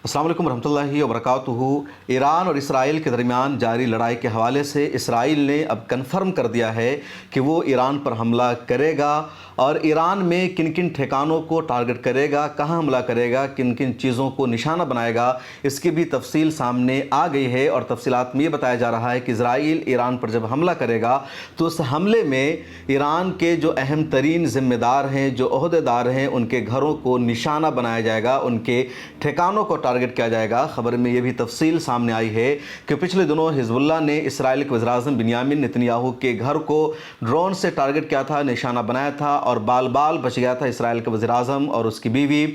अस्सलाम वालेकुम रहमतुल्लाहि व बरकातुहू। ईरान और इसराइल के दरमियान जारी लड़ाई के हवाले से इसराइल ने अब कन्फर्म कर दिया है कि वो ईरान पर हमला करेगा और ईरान में किन किन ठिकानों को टारगेट करेगा, कहाँ हमला करेगा, किन किन चीज़ों को निशाना बनाएगा, इसकी भी तफसील सामने आ गई है। और तफसीलात में ये बताया जा रहा है कि इसराइल ईरान पर जब हमला करेगा तो उस हमले में ईरान के जो अहम तरीन ज़िम्मेदार हैं, जो ओहदेदार हैं, उनके घरों को निशाना बनाया जाएगा, उनके ठिकानों को टारगेट किया जाएगा। खबर में ये भी तफसील सामने आई है कि पिछले दिनों हिजबुल्लाह ने इसराइल के वज़ीर-ए-आज़म बिन्यामिन नेतन्याहू के घर को ड्रोन से टारगेट किया था, निशाना बनाया था और बाल बाल बच गया था इसराइल के वज़ीर-ए-आज़म और उसकी बीवी।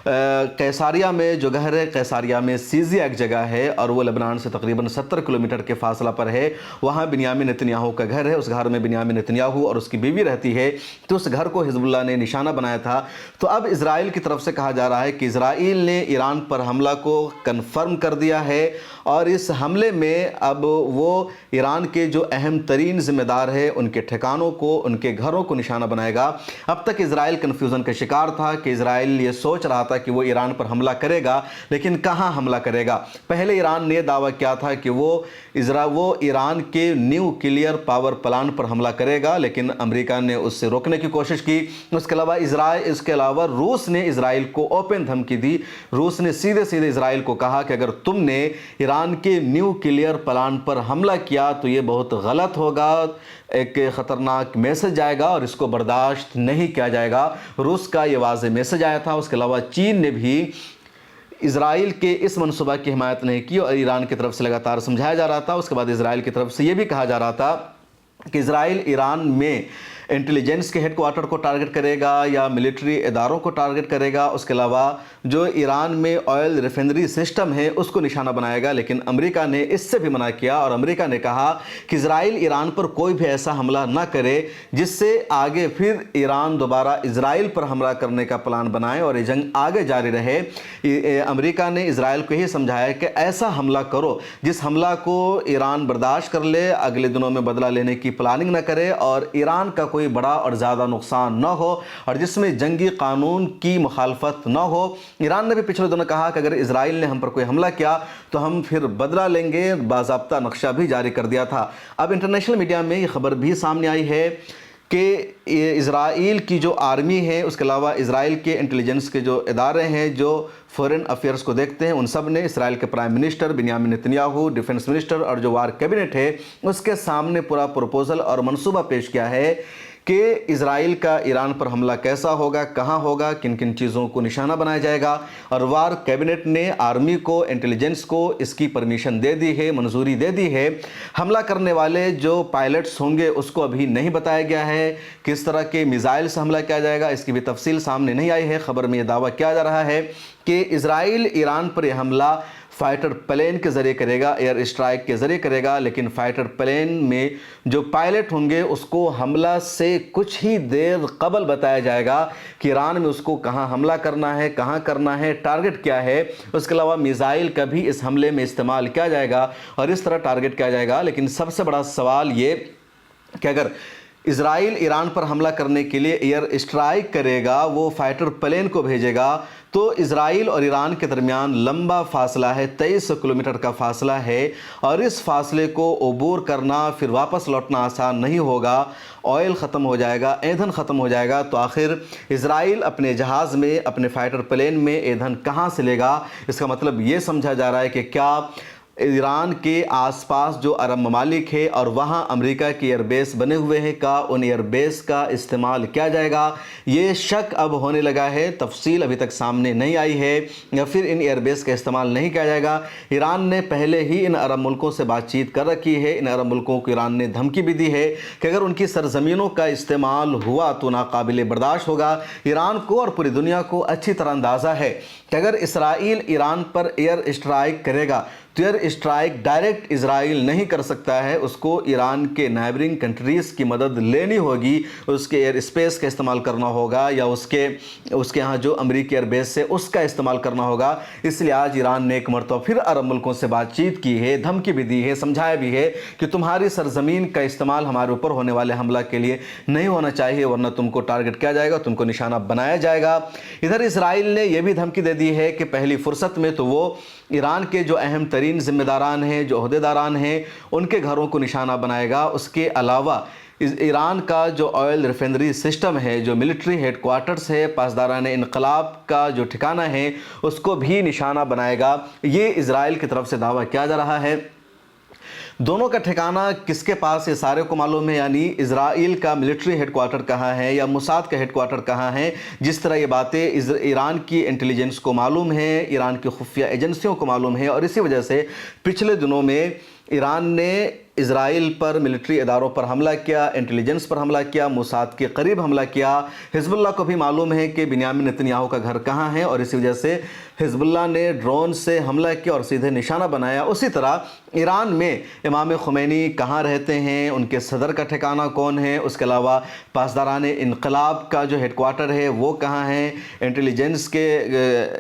कैसारिया में जो घर है, कैसारिया में सीजिया एक जगह है और वो लेबनान से तकरीबन 70 किलोमीटर के फासला पर है। वहाँ बिन्यामिन नेतन्याहू का घर है, उस घर में बिन्यामिन नेतन्याहू और उसकी बीवी रहती है। तो उस घर को हिजबुल्लाह ने निशाना बनाया था। तो अब इसराइल की तरफ से कहा जा रहा है कि इसराइल ने ईरान पर हमला को कन्फर्म कर दिया है और इस हमले में अब वो ईरान के जो अहम तरीन ज़िम्मेदार है उनके ठिकानों को, उनके घरों को निशाना बनाएगा। अब तक इसराइल कन्फ्यूज़न का शिकार था कि इसराइल ये सोच रहा था कि वो ईरान पर हमला करेगा, लेकिन कहाँ हमला करेगा। पहले ईरान ने दावा किया था कि वो ईरान के न्यूक्लियर पावर प्लांट पर हमला करेगा, लेकिन अमेरिका ने उससे रोकने की कोशिश की। इसके अलावा रूस ने इसराइल को ओपन धमकी दी। रूस ने सीधे सीधे इसराइल को कहा कि अगर तुमने ईरान के न्यूक्लियर प्लांट पर हमला किया तो ये बहुत गलत होगा, एक ख़तरनाक मैसेज आएगा और इसको बर्दाश्त नहीं किया जाएगा। रूस का ये वाज़े मैसेज आया था। उसके अलावा चीन ने भी इसराइल के इस मनसूबा की हिमायत नहीं की और ईरान की तरफ से लगातार समझाया जा रहा था। उसके बाद इसराइल की तरफ से ये भी कहा जा रहा था कि इसराइल ईरान में इंटेलिजेंस के हेडक्वार्टर को टारगेट करेगा या मिलिट्री इदारों को टारगेट करेगा। उसके अलावा जो ईरान में ऑयल रिफाइनरी सिस्टम है उसको निशाना बनाएगा। लेकिन अमेरिका ने इससे भी मना किया और अमेरिका ने कहा कि इसराइल ईरान पर कोई भी ऐसा हमला ना करे जिससे आगे फिर ईरान दोबारा इसराइल पर हमला करने का प्लान बनाए और ये जंग आगे जारी रहे। अमेरिका ने इसराइल को यही समझाया कि ऐसा हमला करो जिस हमला को ईरान बर्दाश्त कर ले, अगले दिनों में बदला लेने की प्लानिंग ना करे और ईरान का कोई बड़ा और ज़्यादा नुकसान न हो और जिसमें जंगी कानून की मुखालफत न हो। ईरान ने भी पिछले दिनों कहा कि अगर इसराइल ने हम पर कोई हमला किया तो हम फिर बदला लेंगे, बाज़ाब्ता नक्शा भी जारी कर दिया था। अब इंटरनेशनल मीडिया में ये खबर भी सामने आई है कि इसराइल की जो आर्मी है, उसके अलावा इसराइल के इंटेलिजेंस के जो इदारे हैं जो फॉरेन अफेयर्स को देखते हैं, उन सब ने इसराइल के prime minister Binyamin Netanyahu, defence minister और जो वार कैबिनेट है उसके सामने पूरा प्रपोजल और मंसूबा पेश किया है कि इसराइल का ईरान पर हमला कैसा होगा, कहाँ होगा, किन किन चीज़ों को निशाना बनाया जाएगा। और वार कैबिनेट ने आर्मी को, इंटेलिजेंस को इसकी परमिशन दे दी है, मंजूरी दे दी है। हमला करने वाले जो पायलट्स होंगे उसको अभी नहीं बताया गया है किस तरह के मिसाइल से हमला किया जाएगा, इसकी भी तफसील सामने नहीं आई है। खबर में यह दावा किया जा रहा है कि इसराइल ईरान पर यह हमला फाइटर प्लेन के ज़रिए करेगा, एयर स्ट्राइक के ज़रिए करेगा, लेकिन फाइटर प्लेन में जो पायलट होंगे उसको हमला से कुछ ही देर कबल बताया जाएगा कि ईरान में उसको कहाँ हमला करना है, कहाँ करना है, टारगेट क्या है। उसके अलावा मिसाइल का भी इस हमले में इस्तेमाल किया जाएगा और इस तरह टारगेट किया जाएगा। लेकिन सबसे बड़ा सवाल ये कि अगर इसराइल ईरान पर हमला करने के लिए एयर स्ट्राइक करेगा, वो फाइटर प्लेन को भेजेगा, तो इसराइल और ईरान के दरमियान लंबा फासला है, 2300 किलोमीटर का फासला है और इस फासले को अबूर करना, फिर वापस लौटना आसान नहीं होगा। ऑयल ख़त्म हो जाएगा, ईंधन ख़त्म हो जाएगा। तो आखिर इसराइल अपने जहाज़ में, अपने फाइटर प्लेन में ईंधन कहाँ से लेगा। इसका मतलब ये समझा जा रहा है कि क्या ईरान के आसपास जो अरब ममालिक है और वहाँ अमेरिका के एयरबेस बने हुए हैं, का उन एयरबेस का इस्तेमाल किया जाएगा। ये शक अब होने लगा है, तफसील अभी तक सामने नहीं आई है या फिर इन एयरबेस का इस्तेमाल नहीं किया जाएगा। ईरान ने पहले ही इन अरब मुल्कों से बातचीत कर रखी है। इन अरब मुल्कों को ईरान ने धमकी भी दी है कि अगर उनकी सरजमीनों का इस्तेमाल हुआ तो नाकाबिले बर्दाश्त होगा। ईरान को और पूरी दुनिया को अच्छी तरह अंदाज़ा है कि अगर इसराइल ईरान पर एयर स्ट्राइक करेगा तो एयर स्ट्राइक डायरेक्ट इसराइल नहीं कर सकता है, उसको ईरान के नाइबरिंग कंट्रीज़ की मदद लेनी होगी, उसके एयर स्पेस का इस्तेमाल करना होगा या उसके यहाँ जो अमेरिकी एयरबेस है उसका इस्तेमाल करना होगा। इसलिए आज ईरान ने एक मरतबा फिर अरब मुल्कों से बातचीत की है, धमकी भी दी है, समझाया भी है कि तुम्हारी सरजमीन का इस्तेमाल हमारे ऊपर होने वाले हमला के लिए नहीं होना चाहिए, वरना तुमको टारगेट किया जाएगा, तुमको निशाना बनाया जाएगा। इधर इसराइल ने यह भी धमकी दे دی ہے کہ پہلی فرصت میں تو وہ ایران کے جو اہم ترین ذمہ داران ہیں، جو عہدیداران ہیں، ان کے گھروں کو نشانہ بنائے گا۔ اس کے علاوہ ایران کا جو آئل ریفائنری سسٹم ہے، جو ملٹری ہیڈ کوارٹرز ہے، پاسداران انقلاب کا جو ٹھکانہ ہے، اس کو بھی نشانہ بنائے گا۔ یہ اسرائیل کی طرف سے دعویٰ کیا جا رہا ہے۔ دونوں کا ٹھکانہ کس کے پاس ہے سارے کو معلوم ہے، یعنی اسرائیل کا ملٹری ہیڈ کوارٹر کہاں ہے یا موساد کا ہیڈ کوارٹر کہاں ہے۔ جس طرح یہ باتیں ایران کی انٹیلیجنس کو معلوم ہے، ایران کی خفیہ ایجنسیوں کو معلوم ہے، اور اسی وجہ سے پچھلے دنوں میں ایران نے اسرائیل پر ملٹری اداروں پر حملہ کیا، انٹیلیجنس پر حملہ کیا، موساد کے قریب حملہ کیا۔ حزب اللہ کو بھی معلوم ہے کہ بنیامین نتنیاہو کا گھر کہاں ہے، اور اسی وجہ سے حزب اللہ نے ڈرون سے حملہ کیا اور سیدھے نشانہ بنایا۔ اسی طرح ایران میں امام خمینی کہاں رہتے ہیں، ان کے صدر کا ٹھکانہ کون ہے، اس کے علاوہ پاسداران انقلاب کا جو ہیڈ کوارٹر ہے وہ کہاں ہے، انٹیلیجنس کے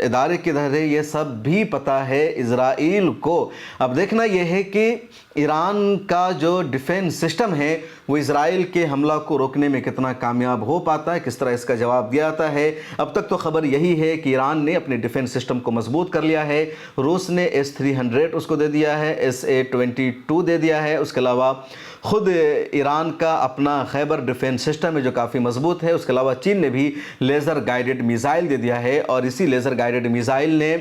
ادارے کدھر ہے، یہ سب بھی پتہ ہے اسرائیل کو۔ اب دیکھنا یہ ہے کہ ایران کا جو ڈیفنس سسٹم ہے وہ اسرائیل کے حملہ کو روکنے میں کتنا کامیاب ہو پاتا ہے، کس طرح اس کا جواب دیا جاتا ہے۔ اب تک تو خبر یہی ہے کہ ایران نے اپنے ڈیفنس سسٹم کو مضبوط کر لیا ہے۔ روس نے S-300 اس کو دے دیا ہے، SA-22 دے دیا ہے۔ اس کے علاوہ خود ایران کا اپنا خیبر ڈیفنس سسٹم ہے جو کافی مضبوط ہے۔ اس کے علاوہ چین نے بھی لیزر گائیڈڈ میزائل دے دیا ہے، اور اسی لیزر گائیڈڈ میزائل نے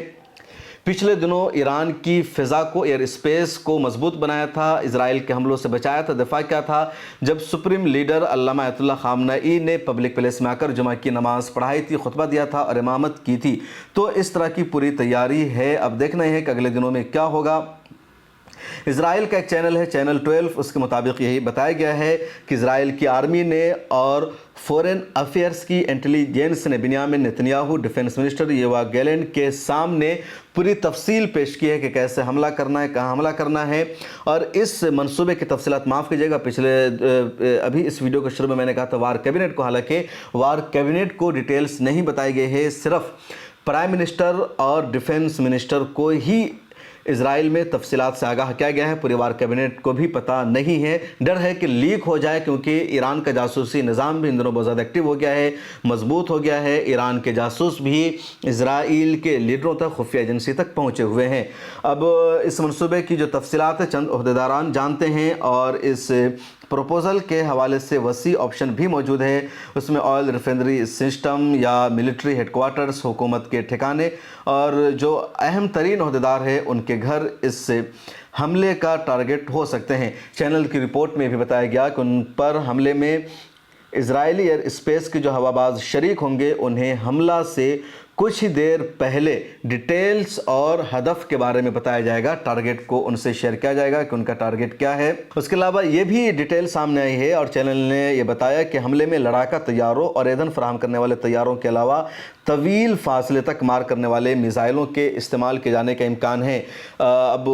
پچھلے دنوں ایران کی فضا کو، ایئر اسپیس کو مضبوط بنایا تھا، اسرائیل کے حملوں سے بچایا تھا، دفاع کیا تھا۔ جب سپریم لیڈر علامہ آیت اللہ خامنئی نے پبلک پلیس میں آ کر جمعہ کی نماز پڑھائی تھی، خطبہ دیا تھا اور امامت کی تھی، تو اس طرح کی پوری تیاری ہے۔ اب دیکھنا ہے کہ اگلے دنوں میں کیا ہوگا۔ اسرائیل کا ایک چینل ہے چینل 12، اس کے مطابق یہی بتایا گیا ہے کہ اسرائیل کی آرمی نے اور فورن افیئرز کی انٹیلیجنس نے بنیامین نتنیاہو ڈیفنس منسٹر یوا گیلنٹ کے سامنے پوری تفصیل پیش کی ہے کہ کیسے حملہ کرنا ہے، کہاں حملہ کرنا ہے، اور اس منصوبے کی تفصیلات معاف کیجیے گا، ابھی اس ویڈیو کے شروع میں نے کہا تھا وار کیبنٹ کو، حالانکہ وار کیبنٹ کو ڈیٹیلز نہیں بتائی گئی ہے، صرف پرائم منسٹر اور ڈیفنس منسٹر کو ہی اسرائیل میں تفصیلات سے آگاہ کیا گیا ہے، پوری وار کیبنٹ کو بھی پتہ نہیں ہے۔ ڈر ہے کہ لیک ہو جائے، کیونکہ ایران کا جاسوسی نظام بھی ان دنوں بہت زیادہ ایکٹیو ہو گیا ہے، مضبوط ہو گیا ہے۔ ایران کے جاسوس بھی اسرائیل کے لیڈروں تک، خفیہ ایجنسی تک پہنچے ہوئے ہیں۔ اب اس منصوبے کی جو تفصیلات ہیں چند عہدیداران جانتے ہیں، اور اس پروپوزل کے حوالے سے وسیع آپشن بھی موجود ہے۔ اس میں آئل ریفائنری سسٹم یا ملٹری ہیڈ کوارٹرز، حکومت کے ٹھکانے، اور جو اہم ترین عہدیدار ہیں ان کے گھر اس حملے کا ٹارگٹ ہو سکتے ہیں۔ چینل کی رپورٹ میں بھی بتایا گیا کہ ان پر حملے میں اسرائیلی ایئر اسپیس کے جو ہواباز شریک ہوں گے، انہیں حملہ سے کچھ ہی دیر پہلے ڈیٹیلز اور ہدف کے بارے میں بتایا جائے گا، ٹارگٹ کو ان سے شیئر کیا جائے گا کہ ان کا ٹارگٹ کیا ہے۔ اس کے علاوہ یہ بھی ڈیٹیل سامنے آئی ہے، اور چینل نے یہ بتایا کہ حملے میں لڑاکا طیاروں اور ایندھن فراہم کرنے والے طیاروں کے علاوہ طویل فاصلے تک مار کرنے والے میزائلوں کے استعمال کیے جانے کا امکان ہے۔ اب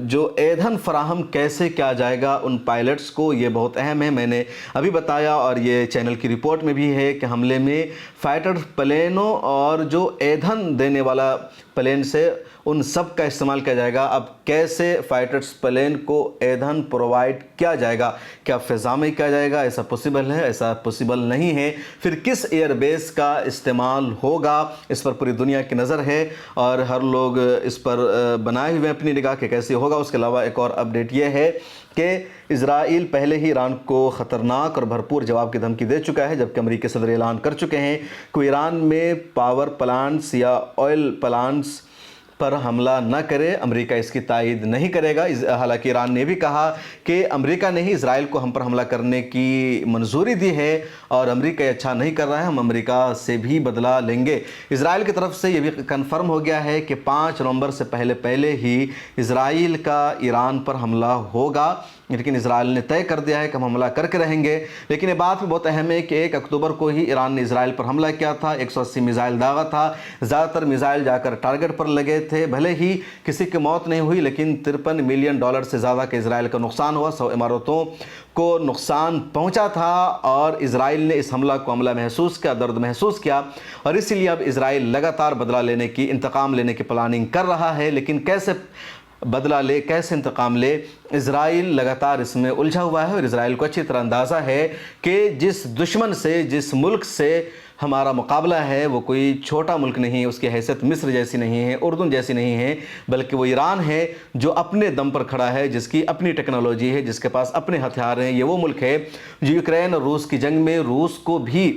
جو ایندھن فراہم کیسے کیا جائے گا ان پائلٹس کو، یہ بہت اہم ہے۔ میں نے ابھی بتایا، اور یہ چینل کی رپورٹ میں بھی ہے کہ حملے میں فائٹر پلینوں اور جو ایندھن دینے والا پلین سے ان سب کا استعمال کیا جائے گا۔ اب کیسے فائٹرز پلین کو ایندھن پرووائڈ کیا جائے گا، کیا فضا میں کیا جائے گا، ایسا پوسیبل ہے، ایسا پوسیبل نہیں ہے، پھر کس ایئر بیس کا استعمال ہوگا، اس پر پوری دنیا کی نظر ہے، اور ہر لوگ اس پر بنائے ہوئے اپنی نگاہ کہ کیسے ہوگا۔ اس کے علاوہ ایک اور اپڈیٹ یہ ہے کہ اسرائیل پہلے ہی ایران کو خطرناک اور بھرپور جواب کی دھمکی دے چکا ہے، جبکہ امریکی صدر اعلان کر چکے ہیں کہ ایران میں پاور پلانٹس یا آئل پلانٹس پر حملہ نہ کرے۔ امریکہ اس کی تائید نہیں کرے گا، حالانکہ ایران نے بھی کہا کہ امریکہ نے ہی اسرائیل کو ہم پر حملہ کرنے کی منظوری دی ہے، اور امریکہ اچھا نہیں کر رہا ہے، ہم امریکہ سے بھی بدلہ لیں گے۔ اسرائیل کی طرف سے یہ بھی کنفرم ہو گیا ہے کہ 5 نومبر سے پہلے ہی اسرائیل کا ایران پر حملہ ہوگا، لیکن اسرائیل نے طے کر دیا ہے کہ ہم حملہ کر کے رہیں گے۔ لیکن یہ بات بھی بہت اہم ہے کہ 1 اکتوبر کو ہی ایران نے اسرائیل پر حملہ کیا تھا، 180 میزائل داغا تھا، زیادہ تر میزائل جا کر ٹارگٹ پر لگے تھے، بھلے ہی کسی کی موت نہیں ہوئی، لیکن $53 ملین سے زیادہ کے اسرائیل کا نقصان ہوا، 100 عمارتوں کو نقصان پہنچا تھا، اور اسرائیل نے اس حملہ کو عملہ محسوس کیا، درد محسوس کیا، اور اسی لیے اب اسرائیل لگاتار بدلہ لینے کی، انتقام لینے کی پلاننگ کر رہا ہے۔ لیکن کیسے بدلہ لے، کیسے انتقام لے، اسرائیل لگاتار اس میں الجھا ہوا ہے، اور اسرائیل کو اچھی طرح اندازہ ہے کہ جس دشمن سے، جس ملک سے हमारा मुकाबला है वो कोई छोटा मुल्क नहीं है, उसकी हैसियत मिस्र जैसी नहीं है, उर्दन जैसी नहीं है, बल्कि वो ईरान है जो अपने दम पर खड़ा है, जिसकी अपनी टेक्नोलॉजी है, जिसके पास अपने हथियार हैं। ये वो मुल्क है जो यूक्रेन और रूस की जंग में रूस को भी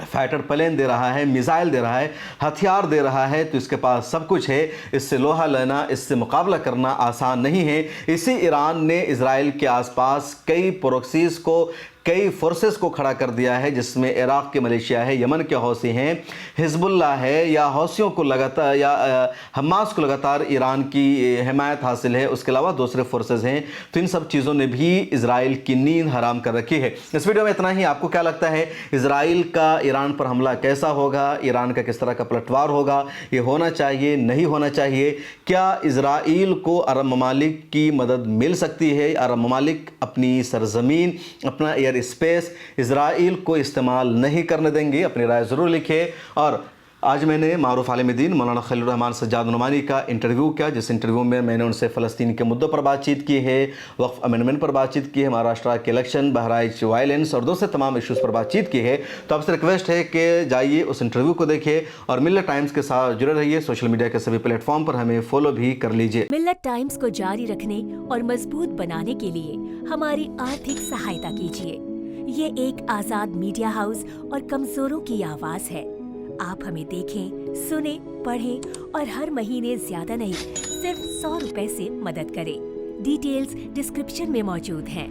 फाइटर प्लेन दे रहा है, मिसाइल दे रहा है, हथियार दे रहा है। तो इसके पास सब कुछ है, इससे लोहा लेना, इससे मुकाबला करना आसान नहीं है। इसी ईरान ने इजराइल के आसपास कई प्रोक्सीज़ को, कई फोर्सेस को खड़ा कर दिया है, जिसमें इराक़ के मलेशिया है, यमन के हौसी हैं, हिजबुल्लाह है, या हौसियों को लगातार, या हमास को लगातार ईरान की हिमायत हासिल है। उसके अलावा दूसरे फोर्सेस हैं। तो इन सब चीज़ों ने भी इजराइल की नींद हराम कर रखी है। इस वीडियो में इतना ही। आपको क्या लगता है, इजराइल का ईरान पर हमला कैसा होगा? ईरान का किस तरह का पलटवार होगा? ये होना चाहिए, नहीं होना चाहिए? क्या इजराइल को अरब ममालिक की मदद मिल सकती है? अरब ममालिक अपनी सरजमीन, अपना एयर स्पेस इजराइल को इस्तेमाल नहीं करने देंगे? अपनी राय ज़रूर लिखिए। और आज मैंने मारूफ आलिम दीन मौलाना खलील रहमान सज्जाद नुमानी का इंटरव्यू किया, जिस इंटरव्यू में मैंने उनसे फ़लस्तीन के मुद्दों पर बातचीत की है, वक्फ अमेंडमेंट पर बातचीत की है, महाराष्ट्र के इलेक्शन, बहराइच वायलेंस और दूसरे तमाम इश्यूज़ पर बातचीत की है। तो आपसे रिक्वेस्ट है कि जाइए उस इंटरव्यू को देखिए और मिल्लत टाइम्स के साथ जुड़े रहिए। सोशल मीडिया के सभी प्लेटफॉर्म पर हमें फॉलो भी कर लीजिए। मिल्लत टाइम्स को जारी रखने और मजबूत बनाने के लिए हमारी आर्थिक सहायता कीजिए। ये एक आजाद मीडिया हाउस और कमजोरों की आवाज है। आप हमें देखें, सुने, पढ़ें और हर महीने ज्यादा नहीं, सिर्फ 100 रुपए से मदद करें। डिटेल्स डिस्क्रिप्शन में मौजूद हैं।